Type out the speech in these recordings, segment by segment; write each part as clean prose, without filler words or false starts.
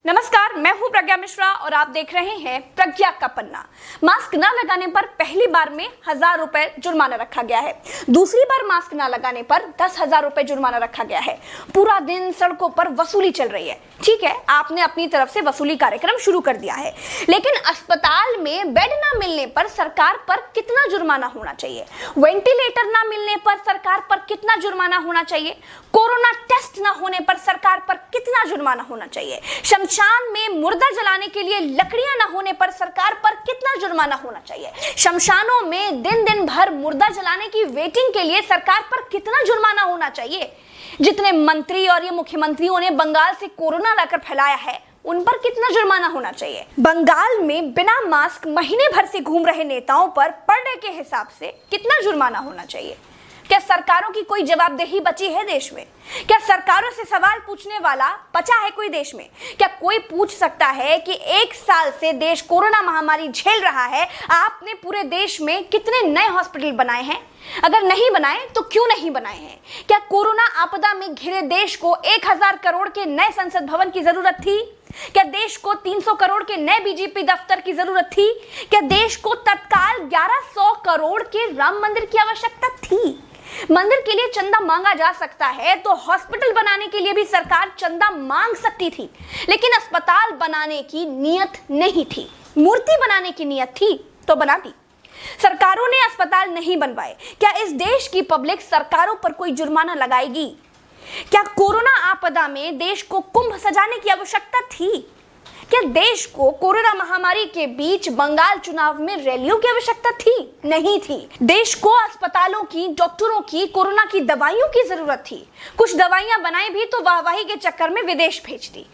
नमस्कार, मैं हूं प्रज्ञा मिश्रा और आप देख रहे हैं प्रज्ञा का पन्ना। मास्क न लगाने पर पहली बार में 1000 रुपए जुर्माना रखा गया है। दूसरी बार मास्क न लगाने पर 10,000 रुपए जुर्माना रखा गया है। पूरा दिन सड़कों पर वसूली चल रही है। ठीक है, आपने अपनी तरफ से वसूली कार्यक्रम शुरू कर दिया है, लेकिन अस्पताल में बेड न मिलने पर सरकार पर कितना जुर्माना होना चाहिए? वेंटिलेटर न मिलने पर सरकार पर कितना जुर्माना होना चाहिए? कोरोना टेस्ट न होने पर सरकार पर कितना जुर्माना होना चाहिए? शमशान में मुर्दा जलाने के लिए लकड़ियां न होने पर सरकार पर कितना जुर्माना होना चाहिए? शमशानों में दिन दिन भर मुर्दा जलाने की वेटिंग के लिए सरकार पर कितना जुर्माना होना चाहिए? जितने मंत्री और ये मुख्यमंत्रियों ने बंगाल से कोरोना लाकर फैलाया है, उन पर कितना जुर्माना होना चाहिए? बंगाल में बिना मास्क महीने भर से घूम रहे नेताओं पर पर डे के हिसाब से कितना जुर्माना होना चाहिए? क्या सरकारों की कोई जवाबदेही बची है देश में? क्या सरकारों से सवाल पूछने वाला बचा है कोई देश में? क्या कोई पूछ सकता है कि 1 साल से देश कोरोना महामारी झेल रहा है, आपने पूरे देश में कितने नए हॉस्पिटल बनाए हैं? अगर नहीं बनाए तो क्यों नहीं बनाए हैं? क्या कोरोना आपदा में घिरे देश को 1000 करोड़ के नए संसद भवन की जरूरत थी? क्या देश को 300 करोड़ के नए बीजेपी दफ्तर की जरूरत थी? क्या देश को तत्काल 1100 करोड़ के राम मंदिर की आवश्यकता थी? मंदिर के लिए चंदा मांगा जा सकता है तो हॉस्पिटल बनाने के लिए भी सरकार चंदा मांग सकती थी, लेकिन अस्पताल बनाने की नियत नहीं थी। मूर्ति बनाने की नियत थी तो बना दी। सरकारों ने अस्पताल नहीं बनवाए। क्या इस देश की पब्लिक सरकारों पर कोई जुर्माना लगाएगी? क्या कोरोना आपदा में देश को कुंभ सजाने की आवश्यकता थी? क्या देश को कोरोना महामारी के बीच बंगाल चुनाव में रैलियों की आवश्यकता थी? नहीं थी। देश को अस्पतालों की, डॉक्टरों की, कोरोना की दवाइयों की जरूरत थी। कुछ दवाइयां बनाई भी तो वाहवाही के चक्कर में विदेश भेज दी।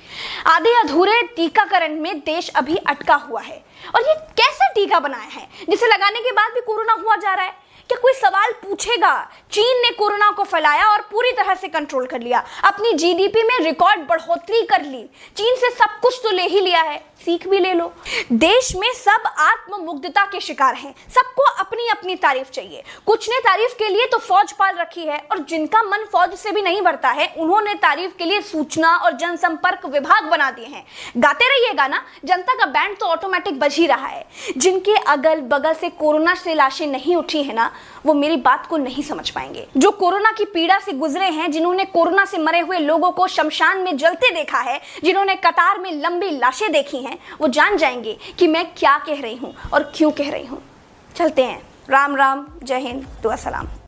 आधे अधूरे टीकाकरण में देश अभी अटका हुआ है। और ये कैसा टीका बनाया है जिसे लगाने के बाद भी कोरोना हुआ जा रहा है? क्या कोई सवाल पूछेगा? चीन ने कोरोना को फैलाया और पूरी तरह से कंट्रोल कर लिया। अपनी जीडीपी में रिकॉर्ड बढ़ोतरी कर ली। चीन से सब कुछ तो ले ही लिया है, सीख भी ले लो। देश में सब आत्ममुग्धता के शिकार हैं। सबको अपनी अपनी तारीफ चाहिए। कुछ ने तारीफ के लिए तो फौज पाल रखी है, और जिनका मन फौज से भी नहीं भरता है, उन्होंने तारीफ के लिए सूचना और जनसंपर्क विभाग बना दिए हैं। गाते रहिएगा ना, जनता का बैंड तो ऑटोमेटिक बज ही रहा है। जिनके अगल बगल से कोरोना से लाशें नहीं उठी है ना, वो मेरी बात को नहीं समझ पाएंगे। जो कोरोना की पीड़ा से गुजरे हैं, जिन्होंने कोरोना से मरे हुए लोगों को शमशान में जलते देखा है, जिन्होंने कतार में लंबी लाशें देखी हैं, वो जान जाएंगे कि मैं क्या कह रही हूं और क्यों कह रही हूं। चलते हैं। राम राम, जय हिंद, दुआ सलाम।